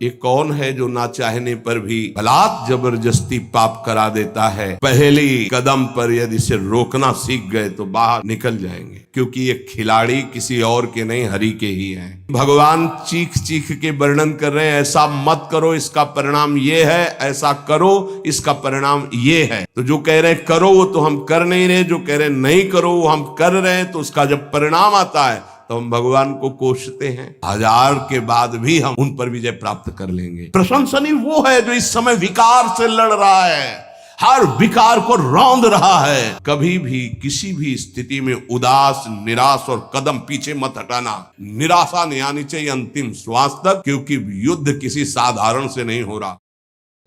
ये कौन है जो ना चाहने पर भी बलात् जबरदस्ती पाप करा देता है? पहली कदम पर यदि इसे रोकना सीख गए तो बाहर निकल जाएंगे, क्योंकि ये खिलाड़ी किसी और के नहीं, हरि के ही हैं। भगवान चीख चीख के वर्णन कर रहे हैं, ऐसा मत करो इसका परिणाम ये है, ऐसा करो इसका परिणाम ये है। तो जो कह रहे हैं करो वो तो हम कर नहीं रहे, जो कह रहे हैं नहीं करो वो हम कर रहे हैं। तो उसका जब परिणाम आता है तो हम भगवान को कोसते हैं। 1000 के बाद भी हम उन पर विजय प्राप्त कर लेंगे। प्रशंसनीय वो है जो इस समय विकार से लड़ रहा है, हर विकार को रौंद रहा है। कभी भी किसी भी स्थिति में उदास, निराश और कदम पीछे मत हटाना। निराशा नहीं आनी चाहिए अंतिम श्वास तक, क्योंकि युद्ध किसी साधारण से नहीं हो रहा।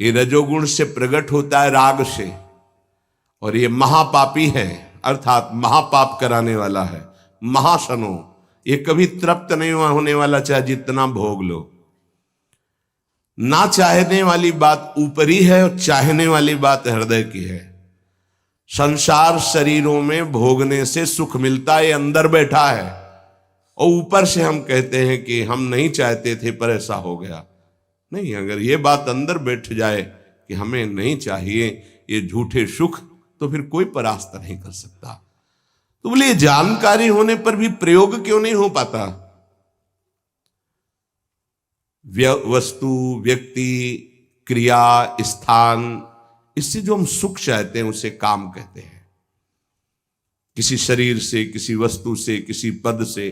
ये रजोगुण से प्रकट होता है, राग से, और ये महापापी है, अर्थात महापाप कराने वाला है। महाशनो, ये कभी तृप्त नहीं होने वाला, चाहे जितना भोग लो। ना चाहने वाली बात ऊपरी है और चाहने वाली बात हृदय की है। संसार शरीरों में भोगने से सुख मिलता है, अंदर बैठा है, और ऊपर से हम कहते हैं कि हम नहीं चाहते थे पर ऐसा हो गया। नहीं, अगर ये बात अंदर बैठ जाए कि हमें नहीं चाहिए ये झूठे सुख, तो फिर कोई परास्त नहीं कर सकता। तो बोले जानकारी होने पर भी प्रयोग क्यों नहीं हो पाता? वस्तु, व्यक्ति, क्रिया, स्थान, इससे जो हम सुख चाहते हैं उसे काम कहते हैं। किसी शरीर से, किसी वस्तु से, किसी पद से।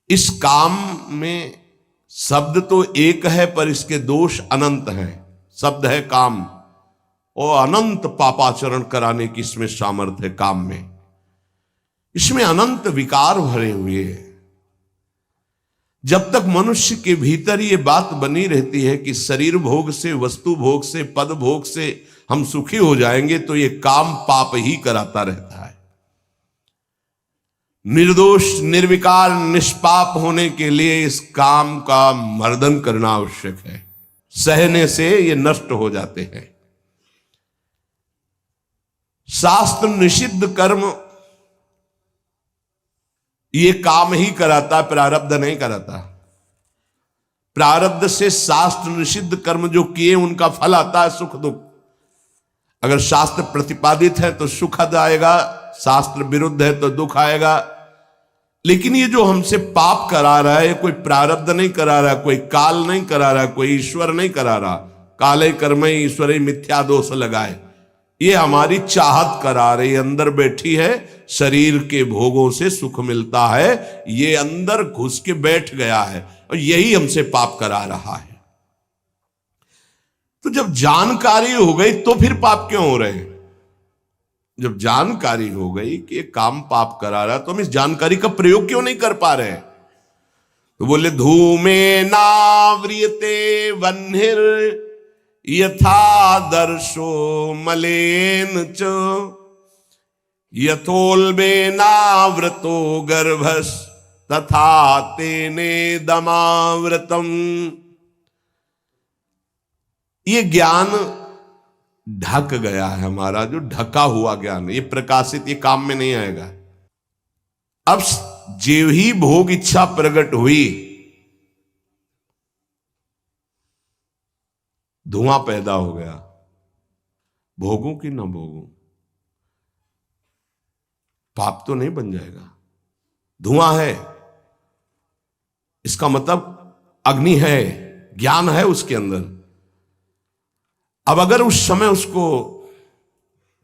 इस काम में शब्द तो एक है पर इसके दोष अनंत हैं। शब्द है काम, और अनंत पापाचरण कराने की इसमें सामर्थ्य है। काम में इसमें अनंत विकार भरे हुए हैं। जब तक मनुष्य के भीतर ये बात बनी रहती है कि शरीर भोग से, वस्तु भोग से, पद भोग से हम सुखी हो जाएंगे, तो ये काम पाप ही कराता रहता है। निर्दोष, निर्विकार, निष्पाप होने के लिए इस काम का मर्दन करना आवश्यक है। सहने से ये नष्ट हो जाते हैं। शास्त्र निषिद्ध कर्म ये काम ही कराता, प्रारब्ध नहीं कराता। प्रारब्ध से शास्त्र निषिद्ध कर्म जो किए उनका फल आता है सुख दुख। अगर शास्त्र प्रतिपादित है तो सुख आएगा, शास्त्र विरुद्ध है तो दुख आएगा। लेकिन ये जो हमसे पाप करा रहा है, ये कोई प्रारब्ध नहीं करा रहा, कोई काल नहीं करा रहा, कोई ईश्वर नहीं करा रहा। काले कर्मे ईश्वरे मिथ्या दोष लगाए, ये हमारी चाहत करा रही, अंदर बैठी है। शरीर के भोगों से सुख मिलता है, ये अंदर घुस के बैठ गया है, और यही हमसे पाप करा रहा है। तो जब जानकारी हो गई तो फिर पाप क्यों हो रहे हैं? जब जानकारी हो गई कि ये काम पाप करा रहा है, तो हम इस जानकारी का प्रयोग क्यों नहीं कर पा रहे? तो बोले धूमे नाव्रियते वह्निर यथा दर्शो मलेन च यथोल्बेनावृतो गर्भस तथा तेने दमावृतम। ये ज्ञान ढक गया है हमारा, जो ढका हुआ ज्ञान, ये प्रकाशित, ये काम में नहीं आएगा। अब जो ही भोग इच्छा प्रकट हुई, धुआं पैदा हो गया। भोगों की ना भोगों, पाप तो नहीं बन जाएगा। धुआं है, इसका मतलब अग्नि है, ज्ञान है उसके अंदर। अब अगर उस समय उसको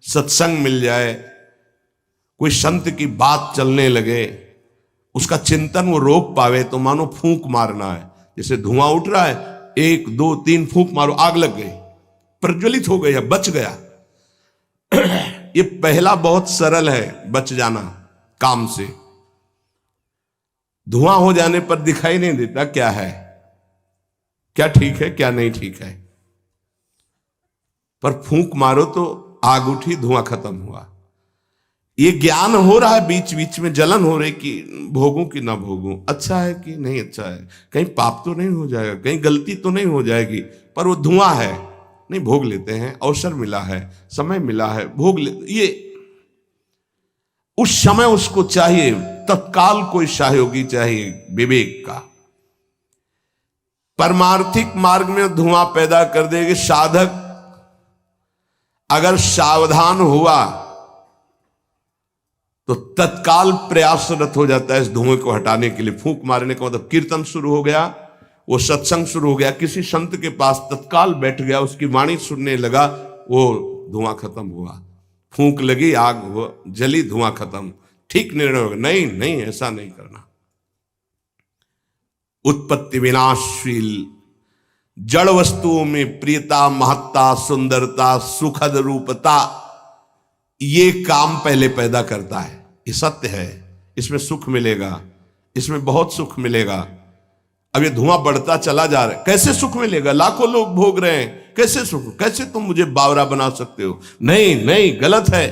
सत्संग मिल जाए, कोई संत की बात चलने लगे, उसका चिंतन वो रोक पावे, तो मानो फूंक मारना है। जैसे धुआं उठ रहा है, 1 2 3 फूंक मारो, आग लग गई, प्रज्वलित हो गया, बच गया। ये पहला बहुत सरल है, बच जाना काम से। धुआं हो जाने पर दिखाई नहीं देता क्या है, क्या ठीक है, क्या नहीं ठीक है। पर फूंक मारो तो आग उठी, धुआं खत्म हुआ। ये ज्ञान हो रहा है, बीच बीच में जलन हो रही कि भोगूं कि ना भोगूं, अच्छा है कि नहीं अच्छा है, कहीं पाप तो नहीं हो जाएगा, कहीं गलती तो नहीं हो जाएगी। पर वो धुआं है, नहीं भोग लेते हैं, अवसर मिला है, समय मिला है, भोग ले। ये उस समय उसको चाहिए, तत्काल कोई सहयोगी चाहिए विवेक का। परमार्थिक मार्ग में धुआं पैदा कर देगी। साधक अगर सावधान हुआ तो तत्काल प्रयासरत हो जाता है इस धुएं को हटाने के लिए। फूंक मारने का मतलब कीर्तन शुरू हो गया, वो सत्संग शुरू हो गया, किसी संत के पास तत्काल बैठ गया, उसकी वाणी सुनने लगा, वो धुआं खत्म हुआ। फूंक लगी, आग जली, धुआं खत्म, ठीक निर्णय होगा। नहीं नहीं, ऐसा नहीं करना। उत्पत्ति विनाशशील जड़ वस्तुओं में प्रियता, महत्ता, सुंदरता, सुखद रूपता, ये काम पहले पैदा करता है। ये सत्य है, इसमें सुख मिलेगा, इसमें बहुत सुख मिलेगा। अब ये धुआं बढ़ता चला जा रहा है, कैसे सुख मिलेगा? लाखों लोग भोग रहे हैं, कैसे सुख? कैसे तुम मुझे बावरा बना सकते हो? नहीं नहीं, गलत है।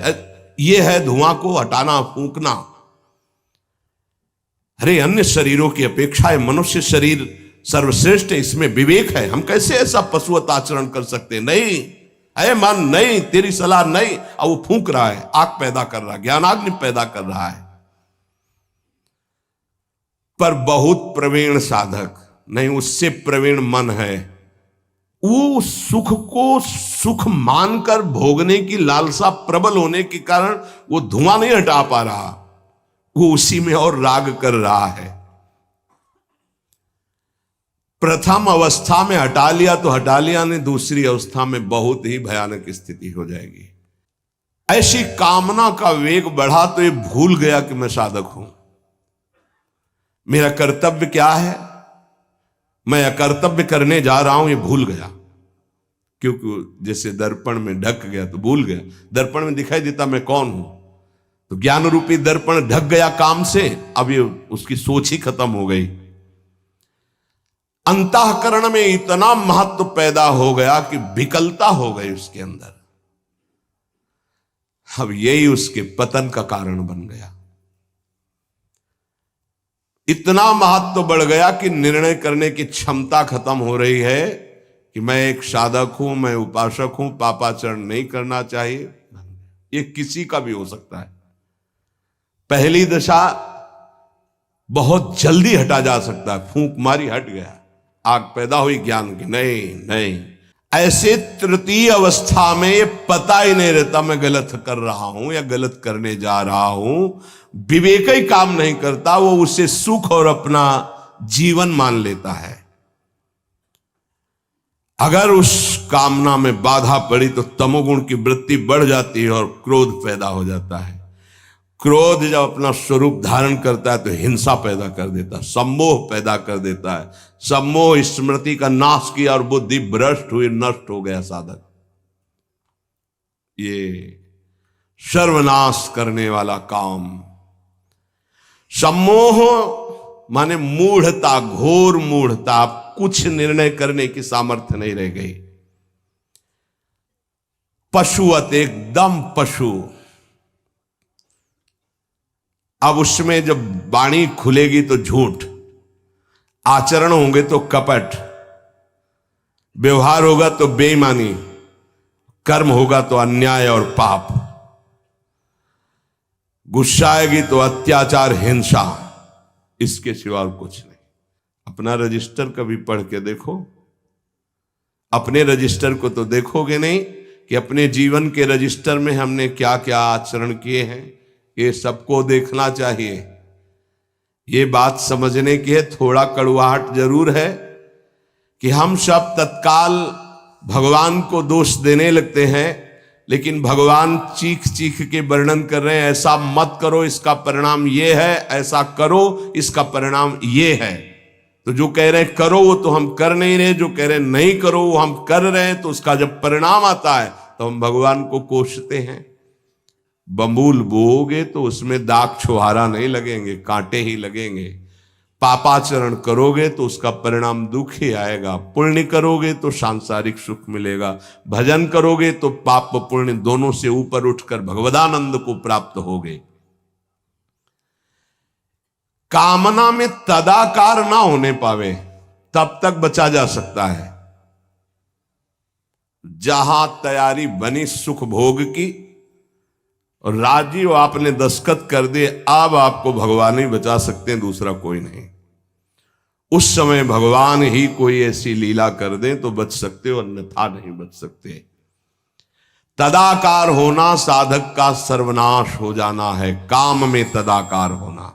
ये है धुआं को हटाना, फूंकना। अरे अन्य शरीरों की अपेक्षा है मनुष्य शरीर सर्वश्रेष्ठ है, इसमें विवेक है। हम कैसे ऐसा पशुवत आचरण कर सकते? नहीं, अरे मन नहीं, तेरी सलाह नहीं। अब वो फूंक रहा है, आग पैदा कर रहा है, ज्ञानाग्नि पैदा कर रहा है। पर बहुत प्रवीण साधक नहीं, उससे प्रवीण मन है, वो सुख को सुख मानकर भोगने की लालसा प्रबल होने के कारण वो धुआं नहीं हटा पा रहा, वो उसी में और राग कर रहा है। प्रथम अवस्था में हटा लिया तो हटा लिया, नहीं दूसरी अवस्था में बहुत ही भयानक स्थिति हो जाएगी। ऐसी कामना का वेग बढ़ा तो ये भूल गया कि मैं साधक हूं, मेरा कर्तव्य क्या है, मैं अकर्तव्य करने जा रहा हूं, ये भूल गया। क्योंकि जैसे दर्पण में ढक गया तो भूल गया, दर्पण में दिखाई देता मैं कौन हूं, तो ज्ञान रूपी दर्पण ढक गया काम से, अब ये उसकी सोच ही खत्म हो गई। अंतःकरण में इतना महत्व पैदा हो गया कि विकलता हो गई उसके अंदर। अब यही उसके पतन का कारण बन गया। इतना महत्व बढ़ गया कि निर्णय करने की क्षमता खत्म हो रही है कि मैं एक साधक हूं, मैं उपासक हूं, पापाचरण नहीं करना चाहिए। ये किसी का भी हो सकता है। पहली दशा बहुत जल्दी हटा जा सकता है, फूंक मारी हट गया, आग पैदा हुई ज्ञान की। नहीं नहीं, ऐसे तृतीय अवस्था में ये पता ही नहीं रहता मैं गलत कर रहा हूं या गलत करने जा रहा हूं, विवेक ही काम नहीं करता, वो उसे सुख और अपना जीवन मान लेता है। अगर उस कामना में बाधा पड़ी तो तमोगुण की वृत्ति बढ़ जाती है और क्रोध पैदा हो जाता है। क्रोध जब अपना स्वरूप धारण करता है तो हिंसा पैदा कर देता है, सम्मोह पैदा कर देता है। सम्मोह स्मृति का नाश किया और बुद्धि भ्रष्ट हुई, नष्ट हो गया साधक। ये सर्वनाश करने वाला काम। सम्मोह माने मूढ़ता, घोर मूढ़ता, कुछ निर्णय करने की सामर्थ्य नहीं रह गई। पशुवत, एकदम पशु। अब उसमें जब वाणी खुलेगी तो झूठ, आचरण होंगे तो कपट, व्यवहार होगा तो बेईमानी, कर्म होगा तो अन्याय और पाप, गुस्सा आएगी तो अत्याचार, हिंसा, इसके सिवा और कुछ नहीं। अपना रजिस्टर कभी पढ़ के देखो, अपने रजिस्टर को तो देखोगे नहीं कि अपने जीवन के रजिस्टर में हमने क्या क्या आचरण किए हैं। ये सबको देखना चाहिए। ये बात समझने की है, थोड़ा कड़वाहट जरूर है कि हम सब तत्काल भगवान को दोष देने लगते हैं, लेकिन भगवान चीख चीख के वर्णन कर रहे हैं, ऐसा मत करो इसका परिणाम ये है, ऐसा करो इसका परिणाम ये है। तो जो कह रहे हैं करो वो तो हम कर नहीं रहे, जो कह रहे हैं नहीं करो वो हम कर रहे हैं। तो उसका जब परिणाम आता है तो हम भगवान को कोसते हैं। बंबूल बोओगे तो उसमें दाग छुहारा नहीं लगेंगे, कांटे ही लगेंगे। पापाचरण करोगे तो उसका परिणाम दुख ही आएगा। पुण्य करोगे तो सांसारिक सुख मिलेगा, भजन करोगे तो पाप पुण्य दोनों से ऊपर उठकर भगवदानंद को प्राप्त होगे। कामना में तदाकार ना होने पावे तब तक बचा जा सकता है। जहां तैयारी बनी सुख भोग की और राजी हो आपने दस्तखत कर दिए, अब आपको भगवान ही बचा सकते हैं, दूसरा कोई नहीं। उस समय भगवान ही कोई ऐसी लीला कर दे तो बच सकते हो, अन्यथा नहीं बच सकते। तदाकार होना साधक का सर्वनाश हो जाना है, काम में तदाकार होना।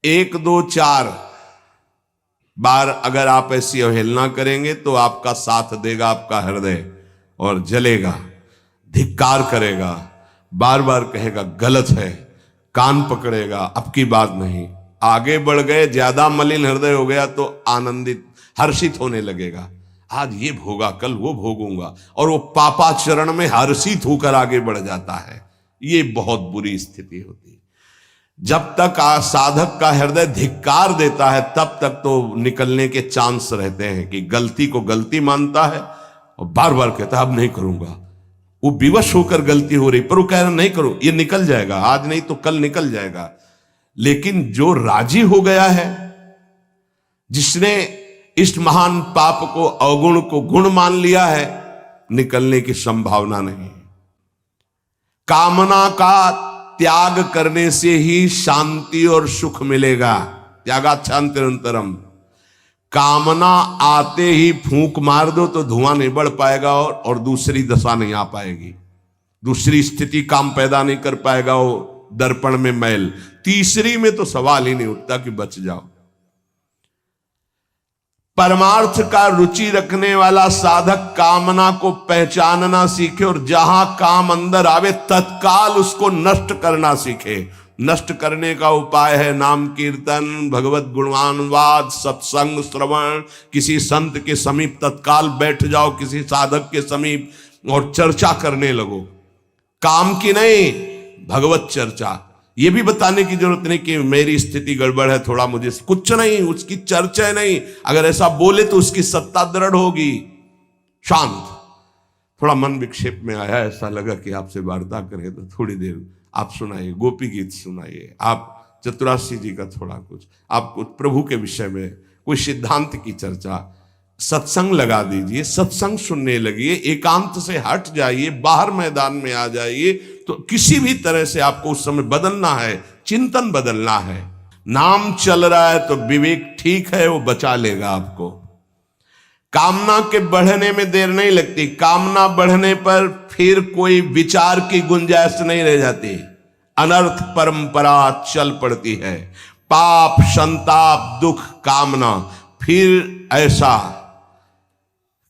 1 2 4 बार अगर आप ऐसी अवहेलना करेंगे तो आपका साथ देगा आपका हृदय और जलेगा, धिक्कार करेगा, बार बार कहेगा गलत है, कान पकड़ेगा, अब की बात नहीं। आगे बढ़ गए, ज्यादा मलिन हृदय हो गया तो आनंदित हर्षित होने लगेगा, आज ये भोगा कल वो भोगूंगा, और वो पापाचरण में हर्षित होकर आगे बढ़ जाता है। ये बहुत बुरी स्थिति होती है। जब तक साधक का हृदय धिक्कार देता है तब तक तो निकलने के चांस रहते हैं कि गलती को गलती मानता है और बार बार कहता है अब नहीं करूंगा। वो विवश होकर गलती हो रही पर वो कह रहा नहीं करो, ये निकल जाएगा, आज नहीं तो कल निकल जाएगा। लेकिन जो राजी हो गया है, जिसने इस महान पाप को अवगुण को गुण मान लिया है, निकलने की संभावना नहीं। कामना का त्याग करने से ही शांति और सुख मिलेगा। त्यागात् शांतिरंतरम। कामना आते ही फूंक मार दो तो धुआं नहीं बढ़ पाएगा और दूसरी दशा नहीं आ पाएगी, दूसरी स्थिति काम पैदा नहीं कर पाएगा। वो दर्पण में मैल, तीसरी में तो सवाल ही नहीं उठता कि बच जाओ। परमार्थ का रुचि रखने वाला साधक कामना को पहचानना सीखे और जहां काम अंदर आवे तत्काल उसको नष्ट करना सीखे। नष्ट करने का उपाय है नाम कीर्तन, भगवत गुणवानवाद, सत्संग, श्रवण। किसी संत के समीप तत्काल बैठ जाओ, किसी साधक के समीप, और चर्चा करने लगो। काम की नहीं, भगवत चर्चा। ये भी बताने की जरूरत नहीं कि मेरी स्थिति गड़बड़ है, थोड़ा मुझे कुछ नहीं, उसकी चर्चा नहीं। अगर ऐसा बोले तो उसकी सत्ता दृढ़ होगी। शांत, थोड़ा मन विक्षेप में आया, ऐसा लगा कि आपसे वार्ता करें तो थोड़ी देर आप सुनाइए, गोपी गीत सुनाइए, आप चतुरासी जी का थोड़ा कुछ, आप कुछ प्रभु के विषय में कोई सिद्धांत की चर्चा, सत्संग लगा दीजिए, सत्संग सुनने लगिए, एकांत से हट जाइए, बाहर मैदान में आ जाइए। तो किसी भी तरह से आपको उस समय बदलना है, चिंतन बदलना है। नाम चल रहा है तो विवेक ठीक है, वो बचा लेगा आपको। कामना के बढ़ने में देर नहीं लगती। कामना बढ़ने पर फिर कोई विचार की गुंजाइश नहीं रह जाती, अनर्थ परंपरा चल पड़ती है। पाप, संताप, दुख, कामना, फिर ऐसा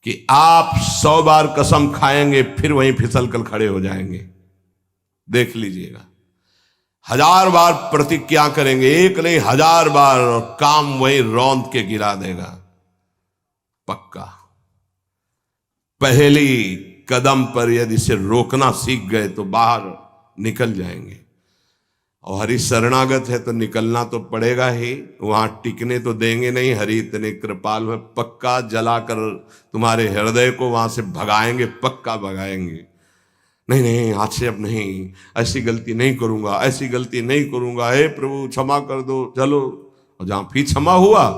कि आप 100 बार कसम खाएंगे फिर वहीं फिसल कर खड़े हो जाएंगे। देख लीजिएगा, 1000 बार प्रतिज्ञा करेंगे, एक नहीं 1000 बार, और काम वहीं रौंद के गिरा देगा पक्का। पहली कदम पर यदि इसे रोकना सीख गए तो बाहर निकल जाएंगे। और हरि शरणागत है तो निकलना तो पड़ेगा ही, वहां टिकने तो देंगे नहीं। हरि इतने कृपाल है, पक्का जलाकर तुम्हारे हृदय को वहां से भगाएंगे, पक्का भगाएंगे। नहीं नहीं, आज से अब नहीं, ऐसी गलती नहीं करूंगा, ऐसी गलती नहीं करूंगा, हे प्रभु क्षमा कर दो, चलो। और जहां फिर क्षमा हुआ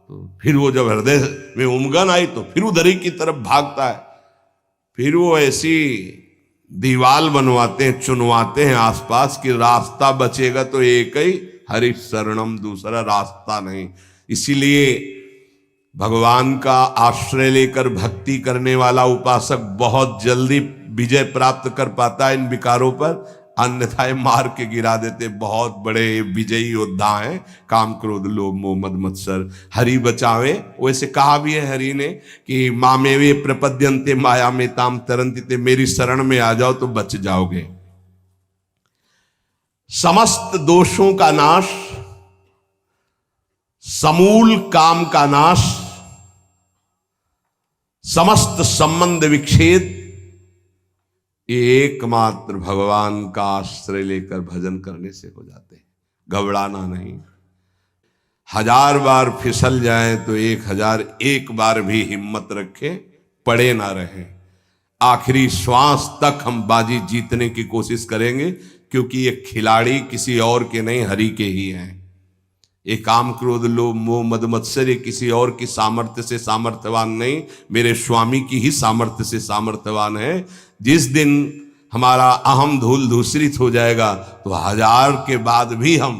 तो फिर वो जब हृदय में उमगन आई तो फिर उधर ही की तरफ भागता है। फिर वो ऐसी दीवाल बनवाते हैं, चुनवाते हैं आसपास कि रास्ता बचेगा तो एक ही, हरि शरणम, दूसरा रास्ता नहीं। इसीलिए भगवान का आश्रय लेकर भक्ति करने वाला उपासक बहुत जल्दी विजय प्राप्त कर पाता है इन विकारों पर, अन्यथा मार के गिरा देते। बहुत बड़े विजयी योद्धा हैं, काम, क्रोध, लोभ, मोह, मद, मत्सर। हरि बचावे। वैसे कहा भी है हरि ने कि मामेवे प्रपद्यन्ते माया में ताम तरन्ति, मेरी शरण में आ जाओ तो बच जाओगे। समस्त दोषों का नाश, समूल काम का नाश, समस्त संबंध विच्छेद, एकमात्र भगवान का आश्रय लेकर भजन करने से हो जाते हैं। घबराना नहीं। 1000 बार फिसल जाए तो 1001 बार भी हिम्मत रखें, पड़े ना रहें। आखिरी श्वास तक हम बाजी जीतने की कोशिश करेंगे, क्योंकि ये खिलाड़ी किसी और के नहीं, हरि के ही हैं। ये काम, क्रोध, लोभ, मोह, मद, मत्सर ये किसी और की सामर्थ्य से सामर्थ्यवान नहीं, मेरे स्वामी की ही सामर्थ्य से सामर्थ्यवान है। जिस दिन हमारा अहम धूल धूसरित हो जाएगा तो 1000 के बाद भी हम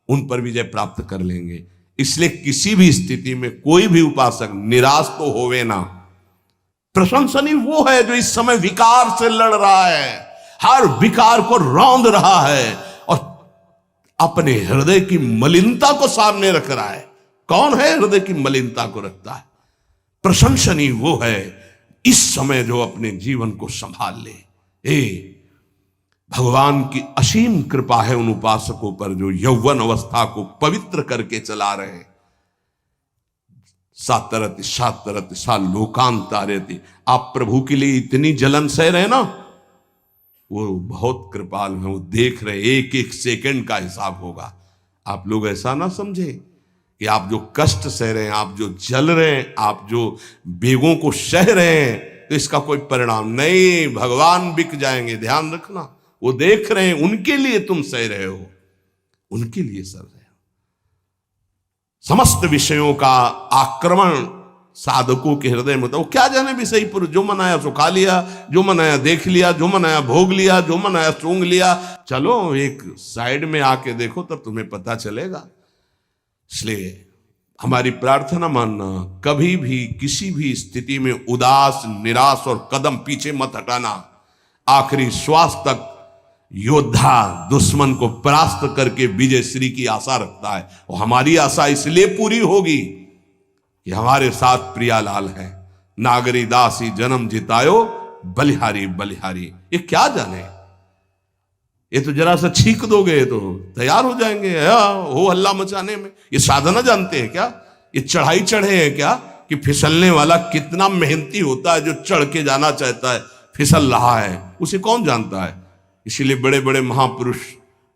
उन पर विजय प्राप्त कर लेंगे। इसलिए किसी भी स्थिति में कोई भी उपासक निराश तो होवे ना। प्रशंसनीय वो है जो इस समय विकार से लड़ रहा है, हर विकार को रौंद रहा है और अपने हृदय की मलिनता को सामने रख रहा है। कौन है हृदय की मलिनता को रखता है? प्रशंसनीय वो है इस समय जो अपने जीवन को संभाल ले। भगवान की असीम कृपा है उन उपासकों पर जो यौवन अवस्था को पवित्र करके चला रहे हैं। सातरति सातरति सा लोकांतारति। आप प्रभु के लिए इतनी जलन सह रहे ना, वो बहुत कृपाल है, वो देख रहे, एक एक सेकंड का हिसाब होगा। आप लोग ऐसा ना समझे कि आप जो कष्ट सह रहे हैं, आप जो जल रहे हैं, आप जो बेगों को सह रहे हैं, तो इसका कोई परिणाम नहीं। भगवान बिक जाएंगे, ध्यान रखना। वो देख रहे हैं, उनके लिए तुम सह रहे हो, उनके लिए सह रहे हो। समस्त विषयों का आक्रमण साधकों के हृदय में होता है। वो क्या जाने विषय पुरुष, जो मनाया सो खा लिया, जो मनाया देख लिया, जो मनाया भोग लिया, जो मनाया सूंघ लिया। चलो एक साइड में आके देखो, तब तुम्हें पता चलेगा। इसलिए हमारी प्रार्थना मानना, कभी भी किसी भी स्थिति में उदास, निराश और कदम पीछे मत हटाना। आखिरी श्वास तक योद्धा दुश्मन को परास्त करके विजय श्री की आशा रखता है। और हमारी आशा इसलिए पूरी होगी कि हमारे साथ प्रियालाल है। नागरी दासी जन्म जितायो, बलिहारी बलिहारी। ये क्या जाने, ये तो जरा सा छींक दोगे तो तैयार हो जाएंगे हो हल्ला मचाने में। ये साधना जानते हैं क्या? ये चढ़ाई चढ़े हैं क्या? कि फिसलने वाला कितना मेहनती होता है, जो चढ़ के जाना चाहता है फिसल रहा है, उसे कौन जानता है। इसीलिए बड़े बड़े महापुरुष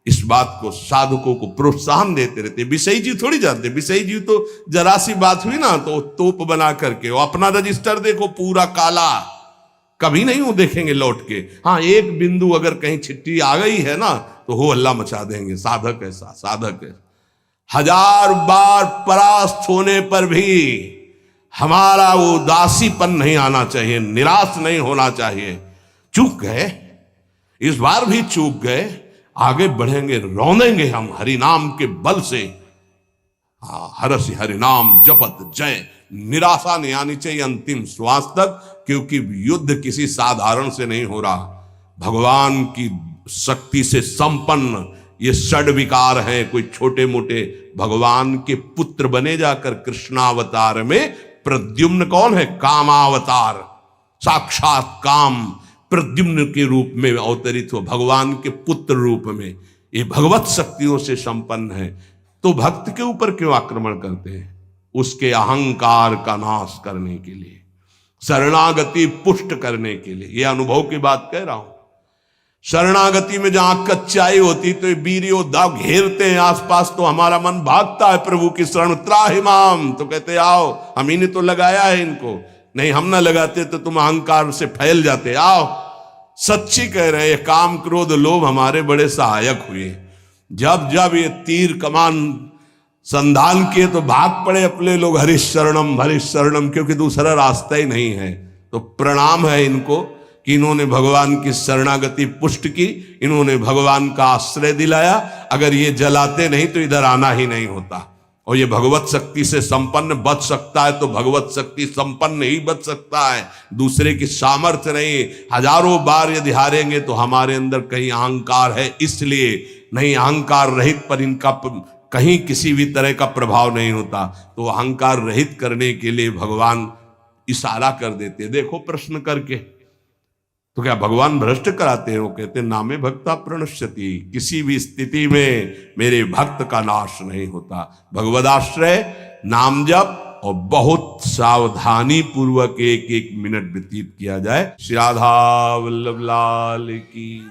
इस बात को, साधकों को प्रोत्साहन देते रहते। विषयी जी थोड़ी जानते, विषयी जी तो जरा सी बात हुई ना तो तोप बना करके, वो अपना रजिस्टर देखो पूरा काला, कभी नहीं वो देखेंगे लौट के। हाँ, एक बिंदु अगर कहीं छिट्टी आ गई है ना तो हो हल्ला मचा देंगे। साधक ऐसा, साधक है। 1000 बार परास्त होने पर भी हमारा वो उदासीपन नहीं आना चाहिए, निराश नहीं होना चाहिए। चूक गए, इस बार भी चूक गए, आगे बढ़ेंगे, रौंदेंगे हम हरि नाम के बल से। हरस हरि नाम जपत जय। निराशा नहीं आनी चाहिए अंतिम श्वास तक, क्योंकि युद्ध किसी साधारण से नहीं हो रहा। भगवान की शक्ति से संपन्न ये षड विकार हैं, कोई छोटे मोटे। भगवान के पुत्र बने जाकर कृष्णावतार में प्रद्युम्न कौन है? कामावतार, साक्षात काम प्रद्युम्न के रूप में अवतरित हो, भगवान के पुत्र रूप में। ये भगवत शक्तियों से संपन्न है। तो भक्त के ऊपर क्यों आक्रमण करते हैं? उसके अहंकार का नाश करने के लिए, शरणागति पुष्ट करने के लिए। यह अनुभव की बात कह रहा हूं। शरणागति में जहां कच्चाई होती तो वीर योद्धा घेरते हैं आसपास, तो हमारा मन भागता है प्रभु की शरण। त्राहिमाम, तो कहते आओ, हम ही ने तो लगाया है इनको। नहीं, हम ना लगाते तो तुम अहंकार से फैल जाते। आओ, सच्ची कह रहे हैं, काम क्रोध लोभ हमारे बड़े सहायक हुए। जब जब ये तीर कमान संधान किए तो भाग पड़े अपने लोग, हरीश शरणम, क्योंकि दूसरा रास्ता ही नहीं है। तो प्रणाम है इनको कि इन्होंने भगवान की शरणागति पुष्ट की, इन्होंने भगवान का आश्रय दिलाया। अगर ये जलाते नहीं तो इधर आना ही नहीं होता। और ये भगवत शक्ति से संपन्न बच सकता है तो भगवत शक्ति संपन्न ही बच सकता है, दूसरे की सामर्थ्य नहीं। हजारों बार यदि हारेंगे तो हमारे अंदर कहीं अहंकार है, इसलिए नहीं। अहंकार रहित पर इनका कहीं किसी भी तरह का प्रभाव नहीं होता। तो अहंकार रहित करने के लिए भगवान इशारा कर देते। देखो प्रश्न करके, तो क्या भगवान भ्रष्ट कराते हैं? वो कहते हैं नामे भक्ता प्रणश्यति। किसी भी स्थिति में मेरे भक्त का नाश नहीं होता। भगवदाश्रय, नाम जप और बहुत सावधानी पूर्वक एक एक मिनट व्यतीत किया जाए। श्री राधा वल्लभ लाल की।